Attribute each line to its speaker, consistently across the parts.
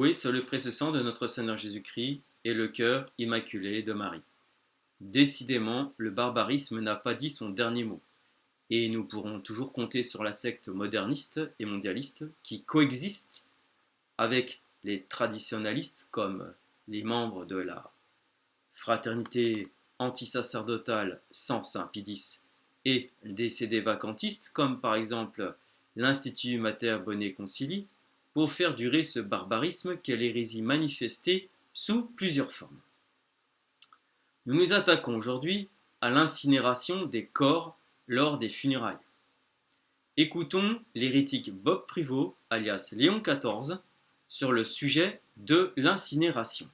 Speaker 1: Oui, sur le précieux sang de notre Seigneur Jésus-Christ et le cœur immaculé de Marie. Décidément, le barbarisme n'a pas dit son dernier mot, et nous pourrons toujours compter sur la secte moderniste et mondialiste qui coexiste avec les traditionalistes comme les membres de la fraternité antisacerdotale sans Saint-Pie-X et des CD vacantistes comme par exemple l'Institut Mater Boni Concili pour faire durer ce barbarisme qu'est l'hérésie manifestée sous plusieurs formes. Nous nous attaquons aujourd'hui à l'incinération des corps lors des funérailles. Écoutons l'hérétique Bob Privot, alias Léon XIV, sur le sujet de l'incinération.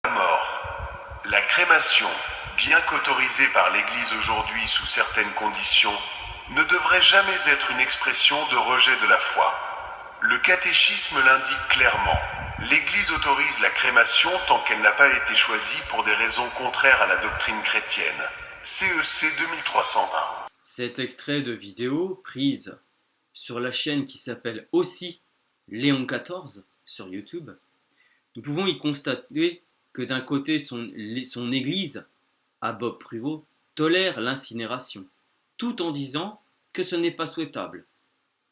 Speaker 2: La mort. La crémation, bien qu'autorisée par l'Église aujourd'hui sous certaines conditions, ne devrait jamais être une expression de rejet de la foi. Le catéchisme l'indique clairement. L'Église autorise la crémation tant qu'elle n'a pas été choisie pour des raisons contraires à la doctrine chrétienne. CEC 2301.
Speaker 1: Cet extrait de vidéo prise sur la chaîne qui s'appelle aussi Léon XIV sur YouTube, nous pouvons y constater que d'un côté son église, à Bob Privot, tolère l'incinération, tout en disant que ce n'est pas souhaitable.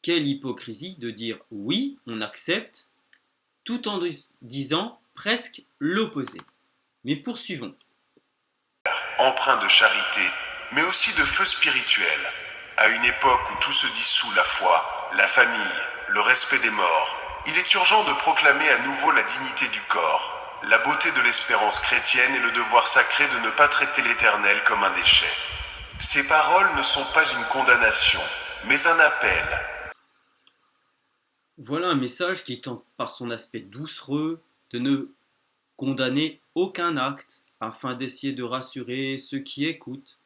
Speaker 1: Quelle hypocrisie de dire oui, on accepte, tout en disant presque l'opposé. Mais poursuivons.
Speaker 2: Empreint de charité, mais aussi de feu spirituel. À une époque où tout se dissout, la foi, la famille, le respect des morts, il est urgent de proclamer à nouveau la dignité du corps, la beauté de l'espérance chrétienne et le devoir sacré de ne pas traiter l'Éternel comme un déchet. Ces paroles ne sont pas une condamnation, mais un appel.
Speaker 1: Voilà un message qui tente par son aspect doucereux de ne condamner aucun acte afin d'essayer de rassurer ceux qui écoutent,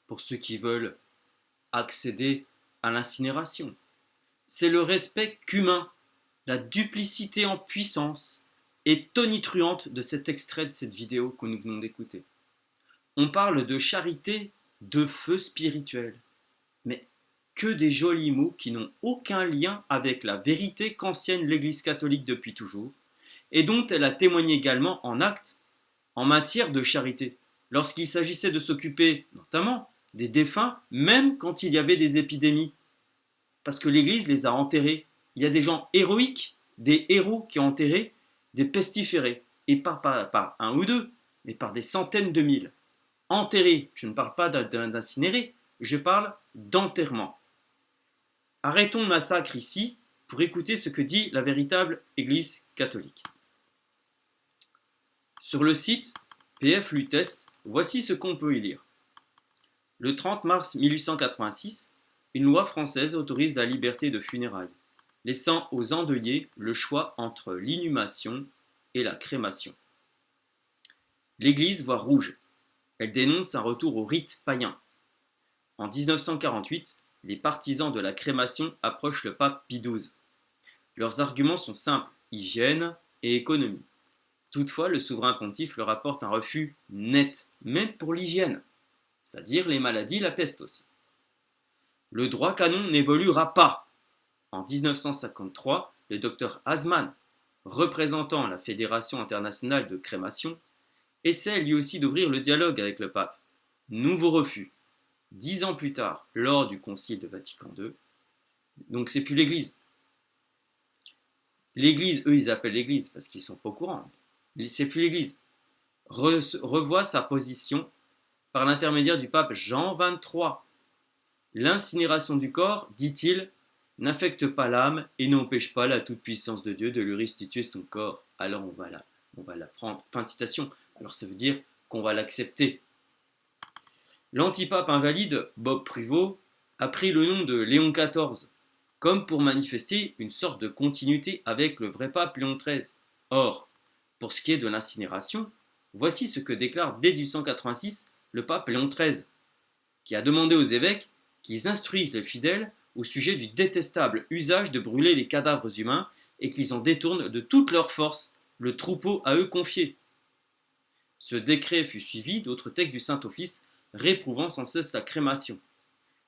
Speaker 1: pour ceux qui veulent accéder à l'incinération. C'est le respect qu'humain, la duplicité en puissance est tonitruante de cet extrait de cette vidéo que nous venons d'écouter. On parle de charité, de feu spirituel, mais que des jolis mots qui n'ont aucun lien avec la vérité qu'enseigne l'Église catholique depuis toujours, et dont elle a témoigné également en actes en matière de charité, lorsqu'il s'agissait de s'occuper notamment des défunts, même quand il y avait des épidémies, parce que l'Église les a enterrés. Il y a des gens héroïques, des héros qui ont enterré des pestiférés, et pas par un ou deux, mais par des centaines de mille. Enterrés, je ne parle pas d'incinérer, je parle d'enterrement. Arrêtons le massacre ici pour écouter ce que dit la véritable Église catholique. Sur le site PF Lutèce, voici ce qu'on peut y lire. Le 30 mars 1886, une loi française autorise la liberté de funérailles, laissant aux endeuillés le choix entre l'inhumation et la crémation. L'Église voit rouge. Elle dénonce un retour au rite païen. En 1948, les partisans de la crémation approchent le pape Pie XII. Leurs arguments sont simples, hygiène et économie. Toutefois, le souverain pontife leur apporte un refus net, même pour l'hygiène, c'est-à-dire les maladies, la peste aussi. Le droit canon n'évoluera pas. En 1953, le docteur Hasman, représentant la Fédération internationale de crémation, essaie lui aussi d'ouvrir le dialogue avec le pape. Nouveau refus. 10 ans plus tard, lors du concile de Vatican II, donc c'est plus l'Église. L'Église, eux ils appellent l'Église parce qu'ils sont pas au courant. C'est plus l'Église. Revoit sa position par l'intermédiaire du pape Jean XXIII. L'incinération du corps, dit-il, n'affecte pas l'âme et n'empêche pas la toute-puissance de Dieu de lui restituer son corps. Alors on va la prendre. Fin de citation. Alors ça veut dire qu'on va l'accepter. L'antipape invalide, Bob Privot, a pris le nom de Léon XIV, comme pour manifester une sorte de continuité avec le vrai pape Léon XIII. Or, pour ce qui est de l'incinération, voici ce que déclare dès 1886 le pape Léon XIII, qui a demandé aux évêques qu'ils instruisent les fidèles au sujet du détestable usage de brûler les cadavres humains et qu'ils en détournent de toute leur force le troupeau à eux confié. Ce décret fut suivi d'autres textes du Saint-Office réprouvant sans cesse la crémation.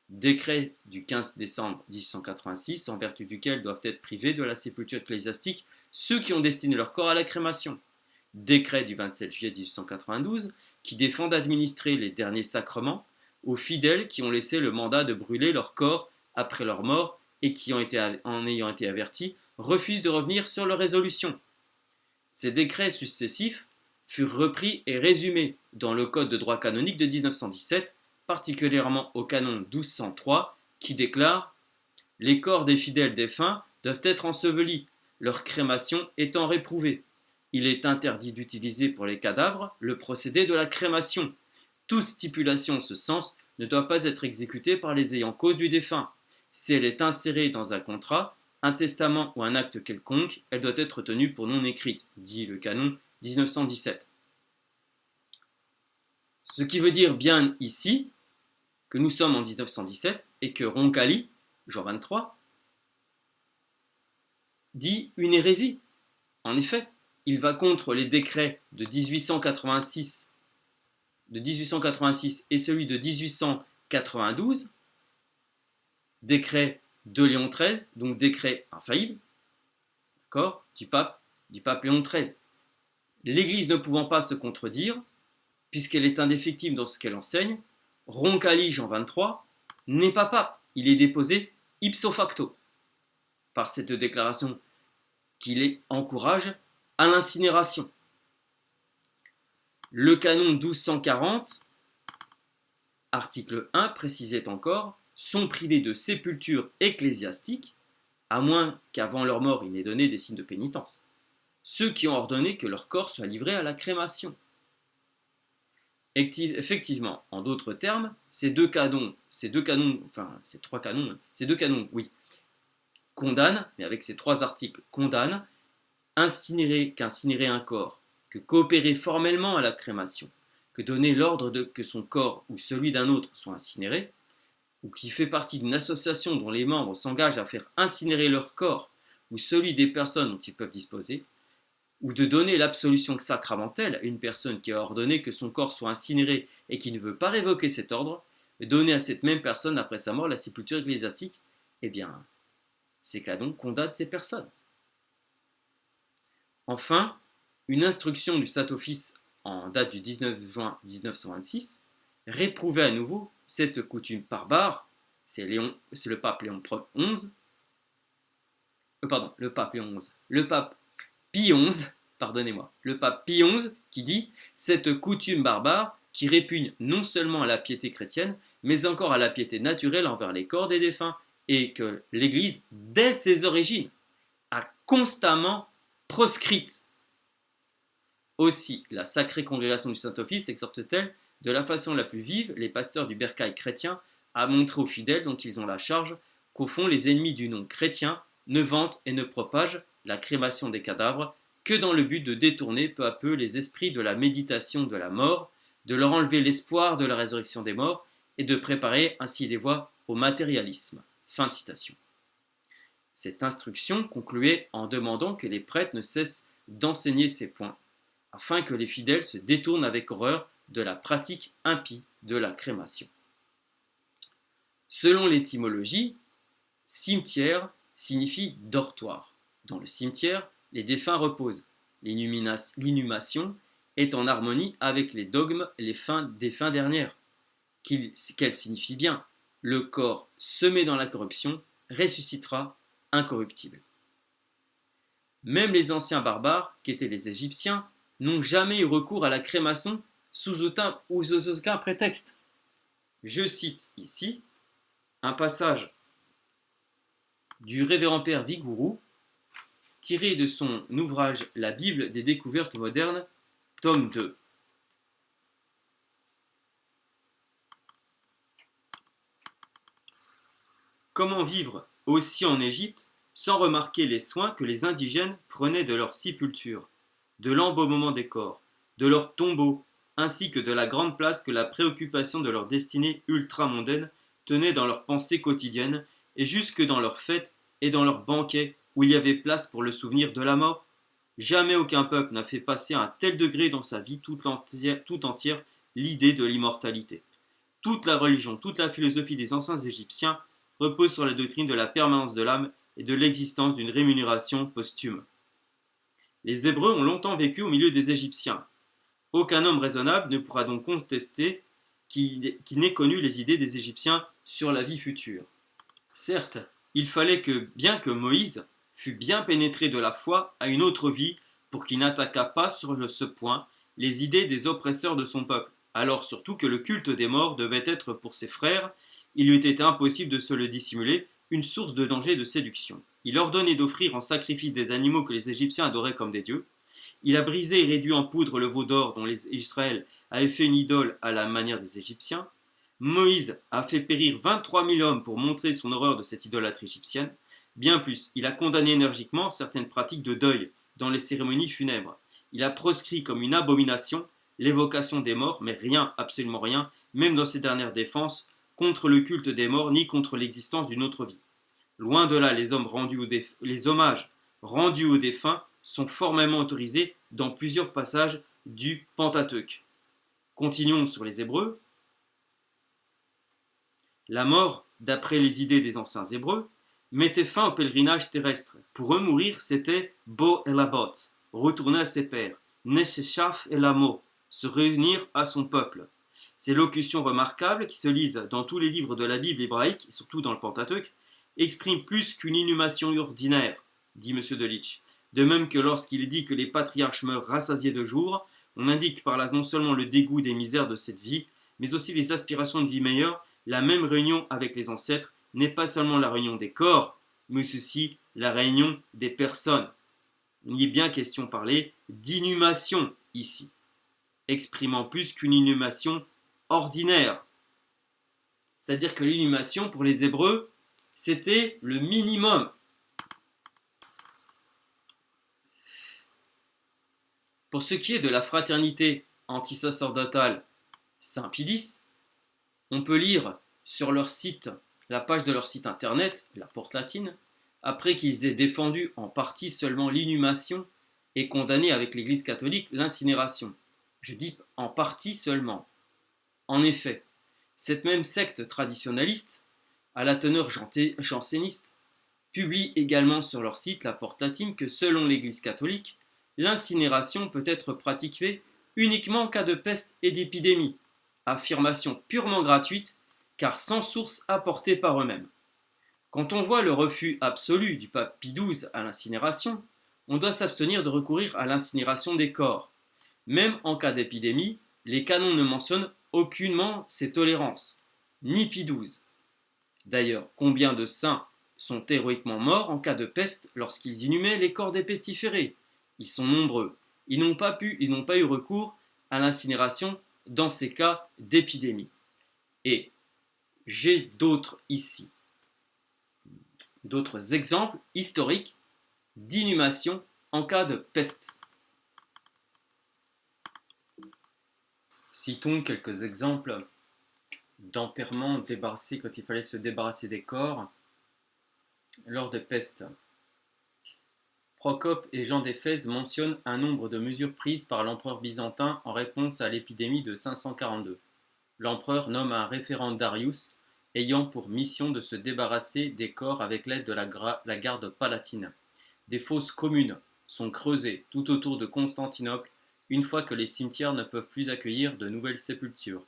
Speaker 1: Décret du 15 décembre 1886, en vertu duquel doivent être privés de la sépulture ecclésiastique ceux qui ont destiné leur corps à la crémation. Décret du 27 juillet 1892, qui défend d'administrer les derniers sacrements aux fidèles qui ont laissé le mandat de brûler leur corps après leur mort et qui, en ayant été avertis, refusent de revenir sur leur résolution. Ces décrets successifs furent repris et résumés dans le Code de droit canonique de 1917, particulièrement au canon 1203, qui déclare « Les corps des fidèles défunts doivent être ensevelis, leur crémation étant réprouvée. Il est interdit d'utiliser pour les cadavres le procédé de la crémation. Toute stipulation en ce sens ne doit pas être exécutée par les ayants cause du défunt. Si elle est insérée dans un contrat, un testament ou un acte quelconque, elle doit être tenue pour non écrite, dit le canon 1917. Ce qui veut dire bien ici que nous sommes en 1917 et que Roncalli, Jean 23, dit une hérésie. En effet, il va contre les décrets de 1886 et celui de 1892, décret de Léon XIII, donc décret infaillible, d'accord, du pape Léon XIII. L'Église ne pouvant pas se contredire, puisqu'elle est indéfectible dans ce qu'elle enseigne, Roncalli, Jean 23, n'est pas pape, il est déposé ipso facto, par cette déclaration qui les encourage à l'incinération. Le canon 1240, article 1, précisait encore, sont privés de sépulture ecclésiastique, à moins qu'avant leur mort il n'ait donné des signes de pénitence, ceux qui ont ordonné que leur corps soit livré à la crémation. Effectivement, en d'autres termes, ces deux canons, condamnent, mais avec ces trois articles, condamnent qu'incinérer un corps, que coopérer formellement à la crémation, que donner l'ordre que son corps ou celui d'un autre soit incinéré, ou qui fait partie d'une association dont les membres s'engagent à faire incinérer leur corps ou celui des personnes dont ils peuvent disposer, ou de donner l'absolution sacramentelle à une personne qui a ordonné que son corps soit incinéré et qui ne veut pas révoquer cet ordre, donner à cette même personne après sa mort la sépulture ecclésiastique, eh bien, ces canons condamnent ces personnes. Enfin, une instruction du Saint-Office en date du 19 juin 1926 réprouvait à nouveau cette coutume barbare. C'est le pape Léon XI, le pape Pie XI, le pape Pie XI qui dit « Cette coutume barbare qui répugne non seulement à la piété chrétienne, mais encore à la piété naturelle envers les corps des défunts, et que l'Église, dès ses origines, a constamment proscrite. Aussi, la sacrée congrégation du Saint-Office exhorte-t-elle de la façon la plus vive les pasteurs du bercail chrétien à montrer aux fidèles dont ils ont la charge qu'au fond les ennemis du nom chrétien ne vantent et ne propagent la crémation des cadavres que dans le but de détourner peu à peu les esprits de la méditation de la mort, de leur enlever l'espoir de la résurrection des morts et de préparer ainsi les voies au matérialisme. » Fin de citation. Cette instruction concluait en demandant que les prêtres ne cessent d'enseigner ces points, afin que les fidèles se détournent avec horreur de la pratique impie de la crémation. Selon l'étymologie, cimetière signifie dortoir. Dans le cimetière, les défunts reposent. L'inhumation est en harmonie avec les dogmes des fins dernières, qu'elle signifie bien le corps semé dans la corruption ressuscitera incorruptible. Même les anciens barbares, qu'étaient les Égyptiens, n'ont jamais eu recours à la crémation sous aucun prétexte. Je cite ici un passage du révérend père Vigourou, tiré de son ouvrage La Bible des découvertes modernes, tome 2. Comment vivre aussi en Égypte sans remarquer les soins que les indigènes prenaient de leur sépulture, de l'embaumement des corps, de leurs tombeaux, ainsi que de la grande place que la préoccupation de leur destinée ultramondaine tenait dans leurs pensées quotidiennes et jusque dans leurs fêtes et dans leurs banquets où il y avait place pour le souvenir de la mort. Jamais aucun peuple n'a fait passer à un tel degré dans sa vie tout entière l'idée de l'immortalité. Toute la religion, toute la philosophie des anciens Égyptiens repose sur la doctrine de la permanence de l'âme et de l'existence d'une rémunération posthume. Les Hébreux ont longtemps vécu au milieu des Égyptiens. Aucun homme raisonnable ne pourra donc contester qui n'ait connu les idées des Égyptiens sur la vie future. Certes, il fallait que, bien que Moïse fût bien pénétré de la foi à une autre vie pour qu'il n'attaquât pas sur ce point les idées des oppresseurs de son peuple, alors surtout que le culte des morts devait être pour ses frères, il eût été impossible de se le dissimuler, une source de danger et de séduction. Il ordonnait d'offrir en sacrifice des animaux que les Égyptiens adoraient comme des dieux. Il a brisé et réduit en poudre le veau d'or dont les Israël avaient fait une idole à la manière des Égyptiens. Moïse a fait périr 23 000 hommes pour montrer son horreur de cette idolâtrie égyptienne. Bien plus, il a condamné énergiquement certaines pratiques de deuil dans les cérémonies funèbres. Il a proscrit comme une abomination l'évocation des morts, mais rien, absolument rien, même dans ses dernières défenses, contre le culte des morts ni contre l'existence d'une autre vie. Loin de là, les hommages rendus aux défunts sont formellement autorisés dans plusieurs passages du Pentateuque. Continuons sur les Hébreux. La mort, d'après les idées des anciens Hébreux, mettait fin au pèlerinage terrestre. Pour eux, mourir, c'était Bo Elabot, retourner à ses pères, Neshechaf Elamo, se réunir à son peuple. Ces locutions remarquables, qui se lisent dans tous les livres de la Bible hébraïque, et surtout dans le Pentateuque, expriment plus qu'une inhumation ordinaire, dit M. Delitzsch. De même que lorsqu'il dit que les patriarches meurent rassasiés de jour, on indique par là non seulement le dégoût des misères de cette vie, mais aussi les aspirations de vie meilleure. La même réunion avec les ancêtres n'est pas seulement la réunion des corps, mais aussi la réunion des personnes. Il y est bien question parler d'inhumation ici, exprimant plus qu'une inhumation ordinaire. C'est-à-dire que l'inhumation pour les Hébreux, c'était le minimum. Pour ce qui est de la fraternité antisacerdotale Saint-Pidis, on peut lire sur leur site, la page de leur site internet, la porte latine, après qu'ils aient défendu en partie seulement l'inhumation et condamné avec l'Église catholique l'incinération. Je dis en partie seulement. En effet, cette même secte traditionnaliste, à la teneur janséniste, publie également sur leur site, la porte latine, que selon l'Église catholique, l'incinération peut être pratiquée uniquement en cas de peste et d'épidémie. Affirmation purement gratuite, car sans source apportée par eux-mêmes. Quand on voit le refus absolu du pape Pie XII à l'incinération, on doit s'abstenir de recourir à l'incinération des corps. Même en cas d'épidémie, les canons ne mentionnent aucunement ces tolérances, ni Pie XII. D'ailleurs, combien de saints sont héroïquement morts en cas de peste lorsqu'ils inhumaient les corps des pestiférés? Ils sont nombreux. Ils n'ont pas eu recours à l'incinération dans ces cas d'épidémie. Et j'ai d'autres exemples historiques d'inhumation en cas de peste. Citons quelques exemples d'enterrement débarrassé quand il fallait se débarrasser des corps lors de peste. Procope et Jean d'Éphèse mentionnent un nombre de mesures prises par l'empereur byzantin en réponse à l'épidémie de 542. L'empereur nomme un référent Darius ayant pour mission de se débarrasser des corps avec l'aide de la garde palatine. Des fosses communes sont creusées tout autour de Constantinople une fois que les cimetières ne peuvent plus accueillir de nouvelles sépultures.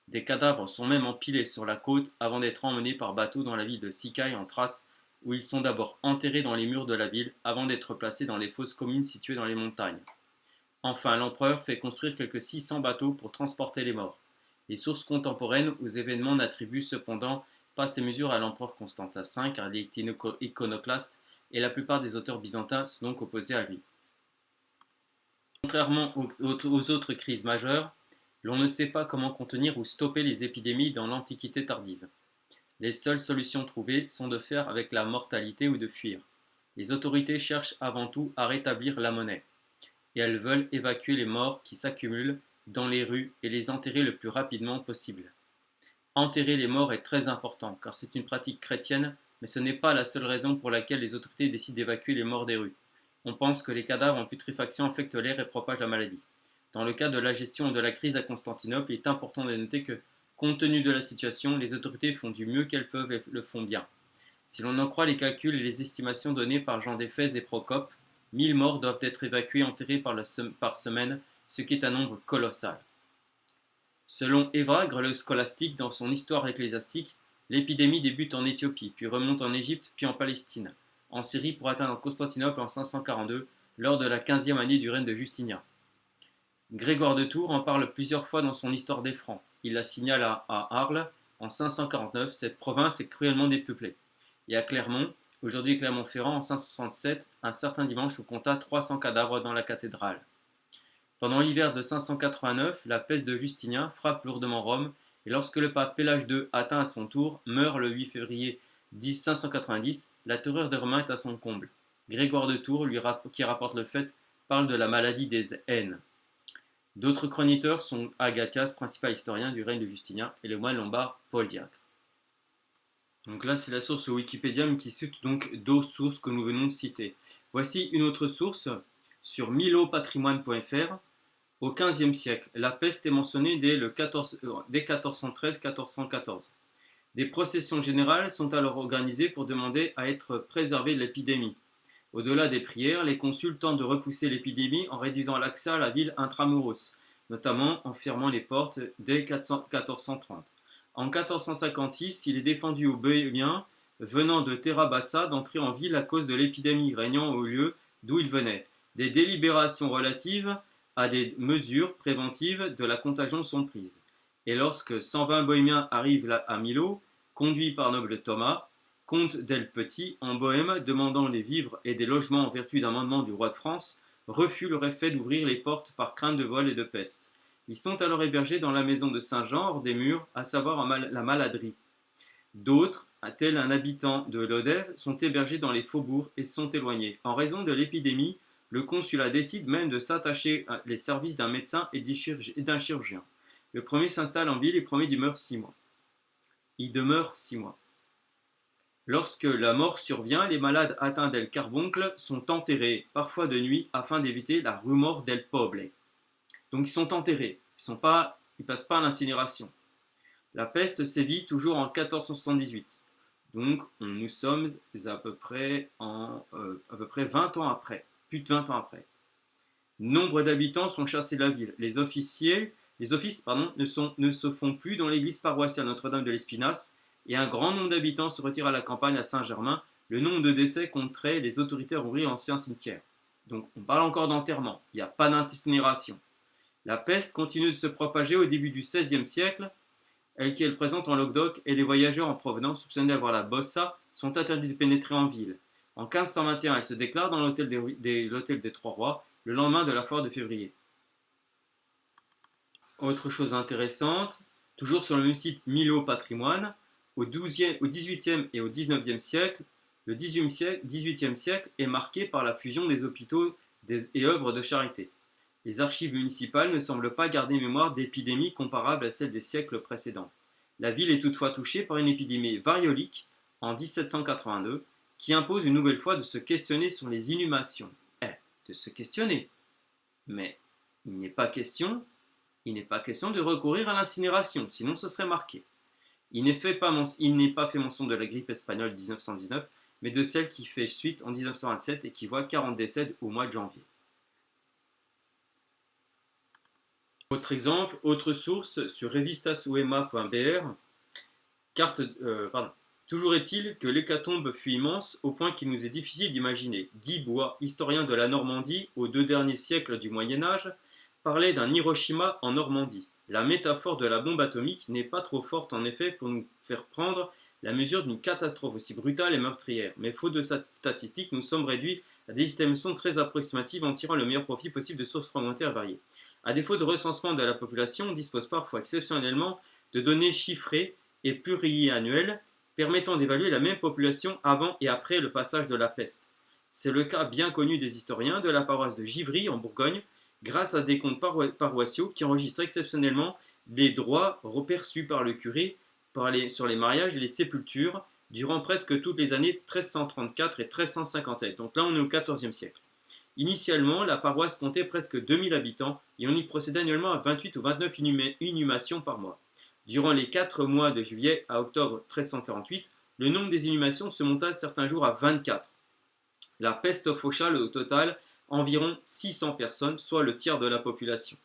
Speaker 1: Des cadavres sont même empilés sur la côte avant d'être emmenés par bateau dans la ville de Sicaï en Thrace, où ils sont d'abord enterrés dans les murs de la ville avant d'être placés dans les fosses communes situées dans les montagnes. Enfin, l'empereur fait construire quelques 600 bateaux pour transporter les morts. Les sources contemporaines aux événements n'attribuent cependant pas ces mesures à l'empereur Constantin V car il était iconoclaste et la plupart des auteurs byzantins sont donc opposés à lui. Contrairement aux autres crises majeures, l'on ne sait pas comment contenir ou stopper les épidémies dans l'Antiquité tardive. Les seules solutions trouvées sont de faire avec la mortalité ou de fuir. Les autorités cherchent avant tout à rétablir la monnaie, et elles veulent évacuer les morts qui s'accumulent dans les rues et les enterrer le plus rapidement possible. Enterrer les morts est très important, car c'est une pratique chrétienne, mais ce n'est pas la seule raison pour laquelle les autorités décident d'évacuer les morts des rues. On pense que les cadavres en putréfaction affectent l'air et propagent la maladie. Dans le cas de la gestion de la crise à Constantinople, il est important de noter que Compte tenu de la situation, les autorités font du mieux qu'elles peuvent et le font bien. Si l'on en croit les calculs et les estimations données par Jean Deffez et Procope, 1000 morts doivent être évacués et enterrés par semaine, ce qui est un nombre colossal. Selon Évagre le scolastique dans son Histoire ecclésiastique, l'épidémie débute en Éthiopie, puis remonte en Égypte, puis en Palestine, en Syrie pour atteindre Constantinople en 542, lors de la 15e année du règne de Justinien. Grégoire de Tours en parle plusieurs fois dans son Histoire des Francs. Il la signale à Arles en 549, cette province est cruellement dépeuplée. Et à Clermont, aujourd'hui Clermont-Ferrand, en 567, un certain dimanche, on compta 300 cadavres dans la cathédrale. Pendant l'hiver de 589, la peste de Justinien frappe lourdement Rome, et lorsque le pape Pélage II, atteint à son tour, meurt le 8 février 590, la terreur des Romains est à son comble. Grégoire de Tours, qui rapporte le fait, parle de la maladie des haines. D'autres chroniqueurs sont Agathias, principal historien du règne de Justinien, et le moine lombard Paul Diacre. Donc là, c'est la source Wikipédia, mais qui cite donc d'autres sources que nous venons de citer. Voici une autre source sur milopatrimoine.fr. Au XVe siècle, la peste est mentionnée dès 1413-1414. Des processions générales sont alors organisées pour demander à être préservés de l'épidémie. Au-delà des prières, les consuls tentent de repousser l'épidémie en réduisant l'accès à la ville intramuros, notamment en fermant les portes dès 1430. En 1456, il est défendu aux Bohémiens venant de Terra Bassa d'entrer en ville à cause de l'épidémie régnant au lieu d'où ils venaient. Des délibérations relatives à des mesures préventives de la contagion sont prises. Et lorsque 120 Bohémiens arrivent à Milo, conduits par noble Thomas, comte d'El Petit, en Bohême, demandant des vivres et des logements en vertu d'un mandement du roi de France, refus leur effet d'ouvrir les portes par crainte de vol et de peste. Ils sont alors hébergés dans la maison de Saint-Jean, hors des murs, à savoir la Maladrie. D'autres, tel un habitant de Lodève, sont hébergés dans les faubourgs et sont éloignés. En raison de l'épidémie, le consulat décide même de s'attacher les services d'un médecin et d'un chirurgien. Le premier s'installe en ville et promet d'y demeurer 6 mois. Il demeure 6 mois. Lorsque la mort survient, les malades atteints d'El Carboncle sont enterrés, parfois de nuit, afin d'éviter la rumeur d'El Poble. Donc ils sont enterrés, ils ne passent pas à l'incinération. La peste sévit toujours en 1478. Donc nous sommes à peu près 20 ans après, plus de 20 ans après. Nombre d'habitants sont chassés de la ville. Les offices ne se font plus dans l'église paroissiale Notre-Dame de l'Espinasse, et un grand nombre d'habitants se retirent à la campagne à Saint-Germain. Le nombre de décès compterait les autorités à ouvrir l'ancien cimetière. Donc on parle encore d'enterrement, il n'y a pas d'incinération. La peste continue de se propager au début du XVIe siècle, elle qui est présente en Languedoc, et les voyageurs en provenance soupçonnés d'avoir la bossa sont interdits de pénétrer en ville. En 1521, elle se déclare dans l'hôtel des Trois Rois, le lendemain de la foire de février. Autre chose intéressante, toujours sur le même site Milo Patrimoine, au XVIIIe et au XIXe siècle, le XVIIIe siècle est marqué par la fusion des hôpitaux et œuvres de charité. Les archives municipales ne semblent pas garder mémoire d'épidémies comparables à celles des siècles précédents. La ville est toutefois touchée par une épidémie variolique en 1782 qui impose une nouvelle fois de se questionner sur les inhumations. De se questionner. Mais il n'est pas question de recourir à l'incinération, sinon ce serait marqué. Il n'est pas fait mention de la grippe espagnole de 1919, mais de celle qui fait suite en 1927 et qui voit 40 décès au mois de janvier. Autre exemple, autre source sur revistasuema.br. Toujours est-il que l'hécatombe fut immense au point qu'il nous est difficile d'imaginer. Guy Bois, historien de la Normandie aux 2 derniers siècles du Moyen-Âge, parlait d'un Hiroshima en Normandie. La métaphore de la bombe atomique n'est pas trop forte en effet pour nous faire prendre la mesure d'une catastrophe aussi brutale et meurtrière. Mais faute de statistiques, nous sommes réduits à des estimations très approximatives en tirant le meilleur profit possible de sources fragmentaires variées. À défaut de recensement de la population, on dispose parfois exceptionnellement de données chiffrées et pluriannuelles permettant d'évaluer la même population avant et après le passage de la peste. C'est le cas bien connu des historiens de la paroisse de Givry en Bourgogne, grâce à des comptes paroissiaux qui enregistrent exceptionnellement les droits reperçus par le curé sur les mariages et les sépultures durant presque toutes les années 1334 et 1357. Donc là, on est au XIVe siècle. Initialement, la paroisse comptait presque 2000 habitants et on y procédait annuellement à 28 ou 29 inhumations par mois. Durant les 4 mois de juillet à octobre 1348, le nombre des inhumations se monta certains jours à 24. La peste faucha au total environ 600 personnes, soit le tiers de la population.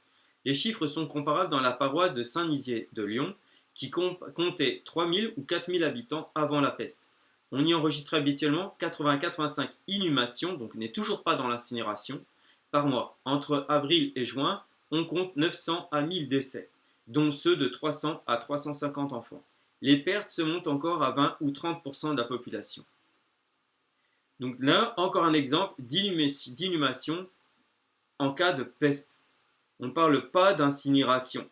Speaker 1: Les chiffres sont comparables dans la paroisse de Saint-Nizier de Lyon, qui comptait 3000 ou 4000 habitants avant la peste. On y enregistrait habituellement 80-85 inhumations, donc on n'est toujours pas dans l'incinération, par mois. Entre avril et juin, on compte 900 à 1000 décès, dont ceux de 300 à 350 enfants. Les pertes se montent encore à 20 ou 30% de la population. Donc là, encore un exemple d'inhumation en cas de peste. On ne parle pas d'incinération.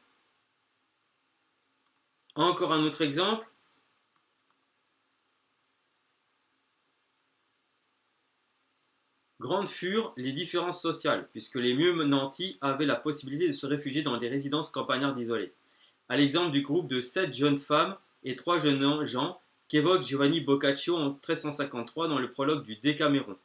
Speaker 1: Encore un autre exemple. Grandes furent les différences sociales, puisque les mieux nantis avaient la possibilité de se réfugier dans des résidences campagnardes isolées. À l'exemple du groupe de 7 jeunes femmes et 3 jeunes gens qu'évoque Giovanni Boccaccio en 1353 dans le prologue du Décaméron.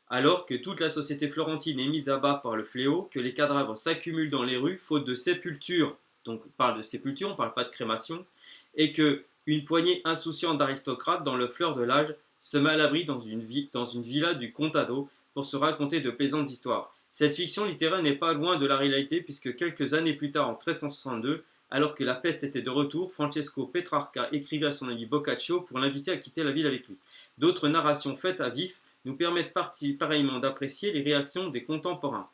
Speaker 1: Alors que toute la société florentine est mise à bas par le fléau, que les cadavres s'accumulent dans les rues faute de sépulture, donc on parle de sépulture, on ne parle pas de crémation, et que une poignée insouciante d'aristocrates dans le fleur de l'âge se met à l'abri dans une villa du Contado pour se raconter de plaisantes histoires. Cette fiction littéraire n'est pas loin de la réalité puisque quelques années plus tard, en 1362, alors que la peste était de retour, Francesco Petrarca écrivait à son ami Boccaccio pour l'inviter à quitter la ville avec lui. D'autres narrations faites à vif nous permettent pareillement d'apprécier les réactions des contemporains.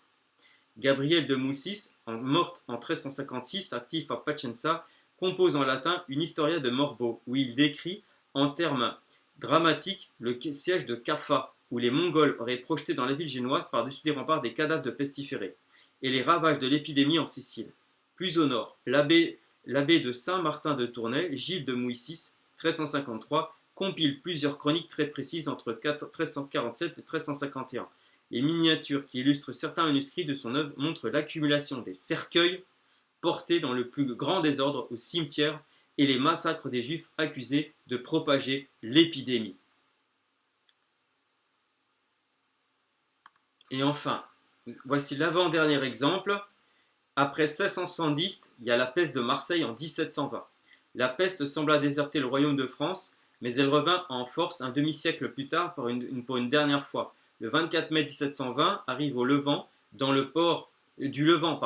Speaker 1: Gabriel de Moussis, morte en 1356, actif à Pacenza, compose en latin une Historia de Morbo, où il décrit, en termes dramatiques, le siège de Caffa, où les Mongols auraient projeté dans la ville génoise par-dessus des remparts des cadavres de pestiférés, et les ravages de l'épidémie en Sicile. Plus au nord, l'abbé de Saint-Martin de Tournai, Gilles de Moussis, 1353, compile plusieurs chroniques très précises entre 1347 et 1351. Les miniatures qui illustrent certains manuscrits de son œuvre montrent l'accumulation des cercueils portés dans le plus grand désordre au cimetière et les massacres des Juifs accusés de propager l'épidémie. Et enfin, voici l'avant-dernier exemple. Après 1670, il y a la peste de Marseille en 1720. La peste sembla déserter le royaume de France, mais elle revint en force un demi-siècle plus tard pour une dernière fois. Le 24 mai 1720 arrive au Levant, dans le port du Levant,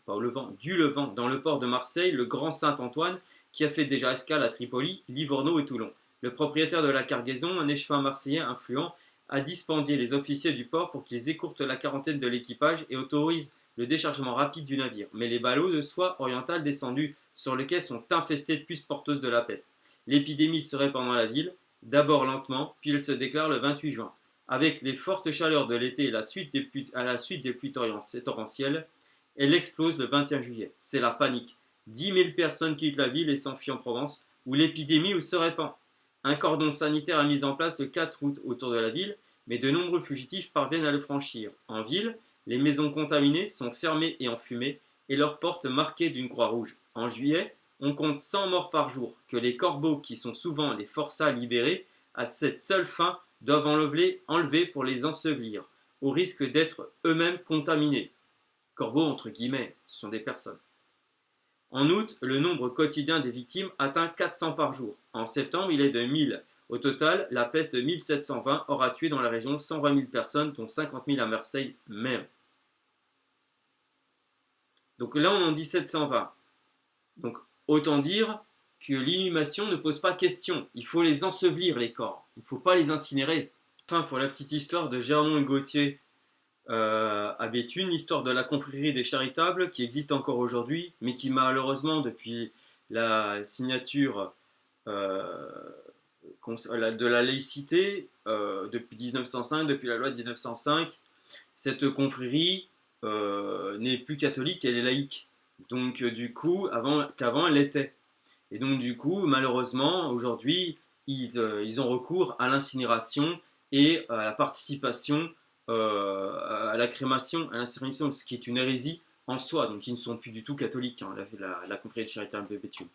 Speaker 1: dans le port de Marseille, le grand Saint-Antoine, qui a fait déjà escale à Tripoli, Livorno et Toulon. Le propriétaire de la cargaison, un échevin marseillais influent, a dispendié les officiers du port pour qu'ils écourtent la quarantaine de l'équipage et autorisent le déchargement rapide du navire. Mais les ballots de soie orientale descendus sur les quais sont infestés de puces porteuses de la peste. L'épidémie se répand dans la ville, d'abord lentement, puis elle se déclare le 28 juin. Avec les fortes chaleurs de l'été et à la suite des pluies torrentielles, elle explose le 21 juillet. C'est la panique. 10 000 personnes quittent la ville et s'enfuient en Provence, où l'épidémie se répand. Un cordon sanitaire est mis en place le 4 août autour de la ville, mais de nombreux fugitifs parviennent à le franchir. En ville, les maisons contaminées sont fermées et enfumées, et leurs portes marquées d'une croix rouge. En juillet, on compte 100 morts par jour, que les corbeaux, qui sont souvent les forçats libérés, à cette seule fin, doivent enlever pour les ensevelir, au risque d'être eux-mêmes contaminés. Corbeaux entre guillemets, ce sont des personnes. En août, le nombre quotidien des victimes atteint 400 par jour. En septembre, il est de 1000. Au total, la peste de 1720 aura tué dans la région 120 000 personnes, dont 50 000 à Marseille même. Donc là, on est en 1720. Donc autant dire que l'inhumation ne pose pas question. Il faut les ensevelir, les corps. Il ne faut pas les incinérer. Enfin, pour la petite histoire de Germont et Gauthier à Béthune, l'histoire de la confrérie des charitables qui existe encore aujourd'hui, mais qui malheureusement, depuis la signature de la laïcité, depuis 1905, depuis la loi de 1905, cette confrérie n'est plus catholique, elle est laïque. Donc du coup, qu'avant elle l'était. Et donc du coup, malheureusement, aujourd'hui, ils ont recours à l'incinération et à la participation à la crémation, à l'incinération, ce qui est une hérésie en soi. Donc ils ne sont plus du tout catholiques, hein, la confrérie charitable de Béthune.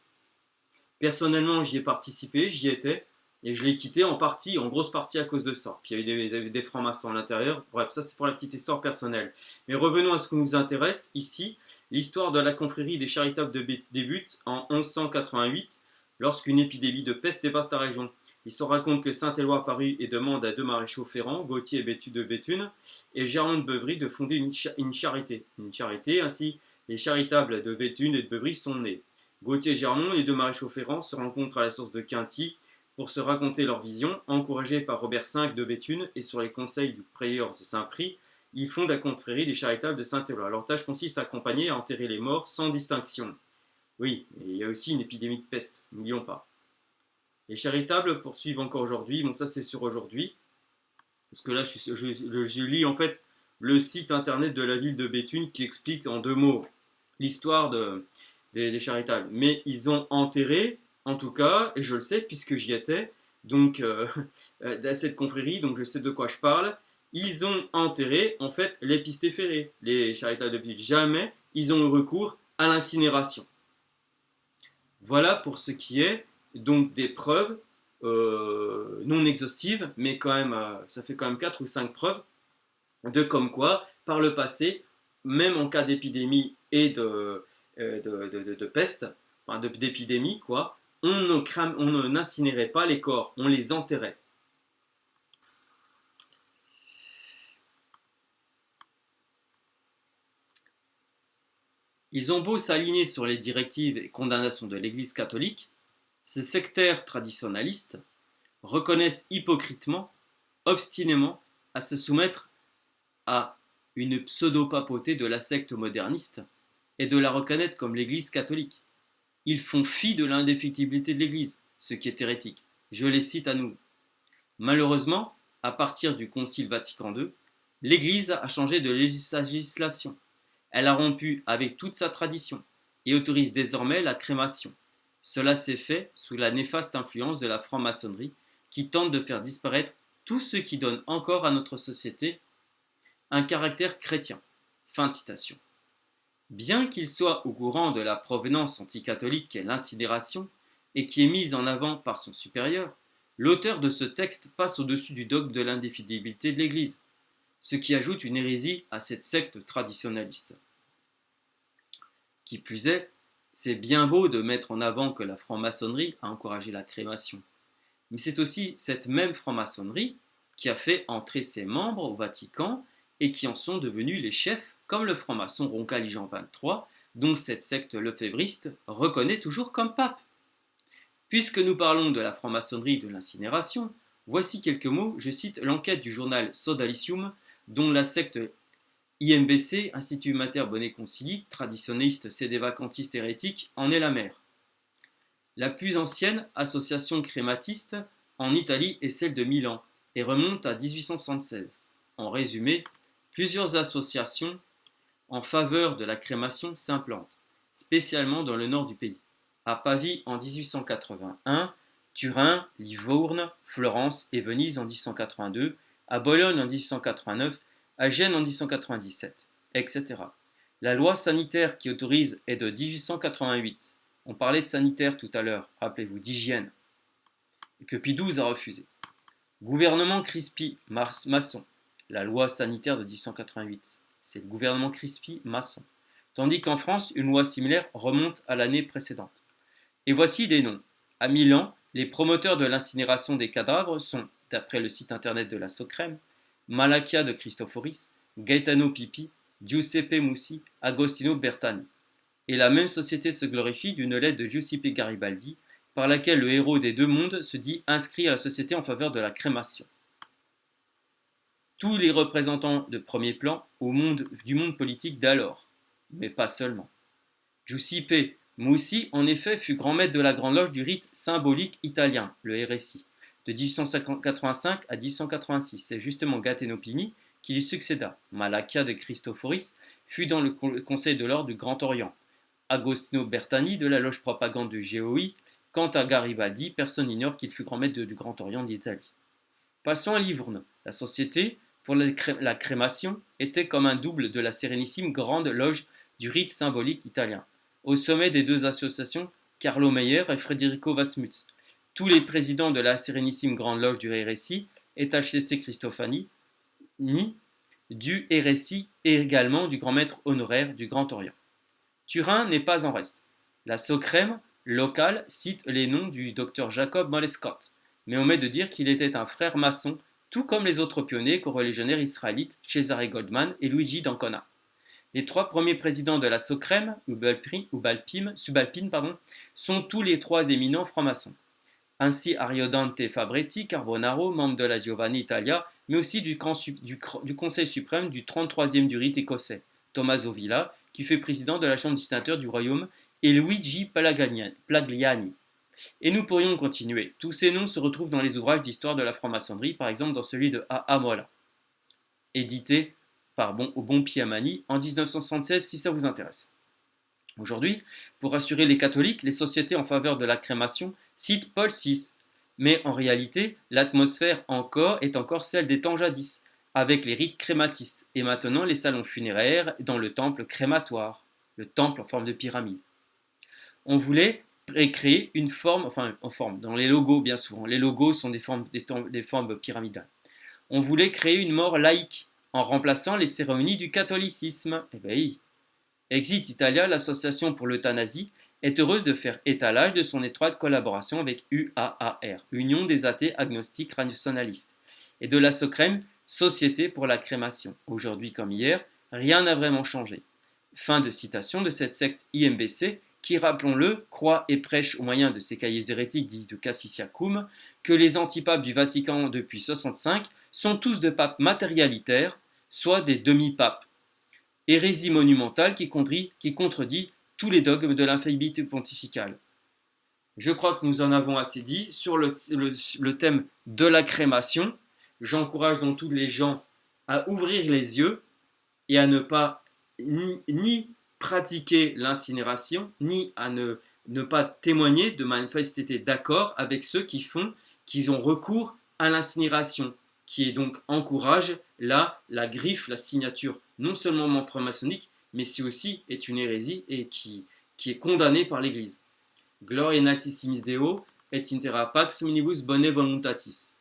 Speaker 1: Personnellement, j'y ai participé, j'y étais, et je l'ai quitté en grosse partie à cause de ça. Puis il y avait des francs-maçons à l'intérieur. Bref, ça c'est pour la petite histoire personnelle. Mais revenons à ce qui nous intéresse ici. L'histoire de la confrérie des Charitables débute en 1188, lorsqu'une épidémie de peste dévaste la région. Il se raconte que Saint-Éloi parut et demande à deux maréchaux ferrants, Gauthier et de Béthune, et Germont de Beuvry, de fonder une charité. Ainsi, les Charitables de Béthune et de Beuvry sont nés. Gauthier et Germont, les deux maréchaux ferrants, se rencontrent à la source de Quinty pour se raconter leur vision, encouragés par Robert V de Béthune et sur les conseils du prieur de Saint-Prix. Ils fondent la confrérie des Charitables de Saint-Éloi. Leur tâche consiste à accompagner et à enterrer les morts sans distinction. Oui, et il y a aussi une épidémie de peste, n'oublions pas. Les Charitables poursuivent encore aujourd'hui, bon ça c'est sur aujourd'hui, parce que là je lis en fait le site internet de la ville de Béthune qui explique en 2 mots l'histoire des Charitables. Mais ils ont enterré, en tout cas, et je le sais puisque j'y étais, donc à cette confrérie, donc je sais de quoi je parle. Ils ont enterré en fait les pistéférés, les Charitables de Béthune. Jamais ils ont eu recours à l'incinération. Voilà pour ce qui est donc des preuves non exhaustives, mais quand même, ça fait quand même 4 ou 5 preuves de comme quoi, par le passé, même en cas d'épidémie et de peste, enfin d'épidémie, quoi, on n'incinérait pas les corps, on les enterrait. Ils ont beau s'aligner sur les directives et condamnations de l'Église catholique, ces sectaires traditionalistes reconnaissent hypocritement, obstinément, à se soumettre à une pseudo-papauté de la secte moderniste et de la reconnaître comme l'Église catholique. Ils font fi de l'indéfectibilité de l'Église, ce qui est hérétique. Je les cite à nouveau. Malheureusement, à partir du Concile Vatican II, l'Église a changé de législation. Elle a rompu avec toute sa tradition et autorise désormais la crémation. Cela s'est fait sous la néfaste influence de la franc-maçonnerie qui tente de faire disparaître tout ce qui donne encore à notre société un caractère chrétien. Fin de citation. Bien qu'il soit au courant de la provenance anticatholique qu'est l'incinération et qui est mise en avant par son supérieur, l'auteur de ce texte passe au-dessus du dogme de l'indéfectibilité de l'Église, ce qui ajoute une hérésie à cette secte traditionnaliste. Qui plus est, c'est bien beau de mettre en avant que la franc-maçonnerie a encouragé la crémation, mais c'est aussi cette même franc-maçonnerie qui a fait entrer ses membres au Vatican et qui en sont devenus les chefs, comme le franc-maçon Roncalli Jean XXIII, dont cette secte lefévriste reconnaît toujours comme pape. Puisque nous parlons de la franc-maçonnerie de l'incinération, voici quelques mots, je cite l'enquête du journal Sodalicium, dont la secte IMBC, Institut Mater Boni Concili, traditionnaliste, sédévacantiste hérétique, en est la mère. La plus ancienne association crématiste en Italie est celle de Milan et remonte à 1876. En résumé, plusieurs associations en faveur de la crémation s'implantent, spécialement dans le nord du pays. À Pavie en 1881, Turin, Livourne, Florence et Venise en 1882, à Bologne en 1889, à Gênes en 1897, etc. La loi sanitaire qui autorise est de 1888. On parlait de sanitaire tout à l'heure, rappelez-vous, d'hygiène, que Pie XII a refusé. Gouvernement Crispi-Masson. La loi sanitaire de 1888. C'est le gouvernement Crispi-Masson. Tandis qu'en France, une loi similaire remonte à l'année précédente. Et voici les noms. À Milan, les promoteurs de l'incinération des cadavres sont, d'après le site internet de la Socrem, Malachia de Christoforis, Gaetano Pippi, Giuseppe Mussi, Agostino Bertani. Et la même société se glorifie d'une lettre de Giuseppe Garibaldi, par laquelle le héros des deux mondes se dit inscrit à la société en faveur de la crémation. Tous les représentants de premier plan du monde politique d'alors, mais pas seulement. Giuseppe Mussi, en effet, fut grand maître de la Grande Loge du rite symbolique italien, le RSI, de 1885 à 1886. C'est justement Gaetano Pini qui lui succéda. Malachia de Christoforis fut dans le Conseil de l'Ordre du Grand Orient. Agostino Bertani de la Loge Propagande du GOI. Quant à Garibaldi, personne n'ignore qu'il fut grand maître du Grand Orient d'Italie. Passons à Livourne. La société pour la crémation était comme un double de la sérénissime Grande Loge du rite symbolique italien. Au sommet des deux associations, Carlo Meyer et Federico Vasmutz. Tous les présidents de la sérénissime Grande Loge du RSI et HCC Cristofani, du RSI et également du grand maître honoraire du Grand Orient. Turin n'est pas en reste. La Socrème locale cite les noms du docteur Jacob Molescott, mais omet de dire qu'il était un frère maçon, tout comme les autres pionniers coreligionnaires israélites Cesare Goldman et Luigi d'Ancona. Les 3 premiers présidents de la Socrème, subalpine, sont tous les 3 éminents francs-maçons. Ainsi Ariodante Fabretti Carbonaro, membre de la Giovanni Italia, mais aussi du Conseil suprême du 33e du rite écossais, Tommaso Villa, qui fait président de la Chambre des sénateurs du Royaume, et Luigi Plagliani. Et nous pourrions continuer. Tous ces noms se retrouvent dans les ouvrages d'histoire de la franc-maçonnerie, par exemple dans celui de A. Mola, édité par au Bon Piamani en 1976 si ça vous intéresse. Aujourd'hui, pour rassurer les catholiques, les sociétés en faveur de la crémation citent Paul VI, mais en réalité, l'atmosphère est encore celle des temps jadis, avec les rites crématistes, et maintenant les salons funéraires dans le temple crématoire, le temple en forme de pyramide. On voulait créer une forme, dans les logos bien souvent, les logos sont des formes pyramidales. On voulait créer une mort laïque, en remplaçant les cérémonies du catholicisme. Eh bien oui. Exit Italia, l'association pour l'euthanasie, est heureuse de faire étalage de son étroite collaboration avec UAAR, Union des athées agnostiques rationalistes, et de la Socrème, Société pour la crémation. Aujourd'hui comme hier, rien n'a vraiment changé. Fin de citation de cette secte IMBC qui, rappelons-le, croit et prêche au moyen de ses cahiers hérétiques dits de Cassiciacum que les antipapes du Vatican depuis 65 sont tous de papes matérialitaires, soit des demi-papes. Hérésie monumentale qui contredit tous les dogmes de l'infaillibilité pontificale. Je crois que nous en avons assez dit sur le thème de la crémation. J'encourage donc tous les gens à ouvrir les yeux et à ne pas ni pratiquer l'incinération, ni à ne pas témoigner de manifester d'accord avec ceux qui ont recours à l'incinération, qui est donc encourage la griffe, la signature, non seulement franc-maçonnique, mais qui aussi est une hérésie et qui est condamnée par l'Église. Gloria natissimis Deo et intera pax omnibus bone voluntatis.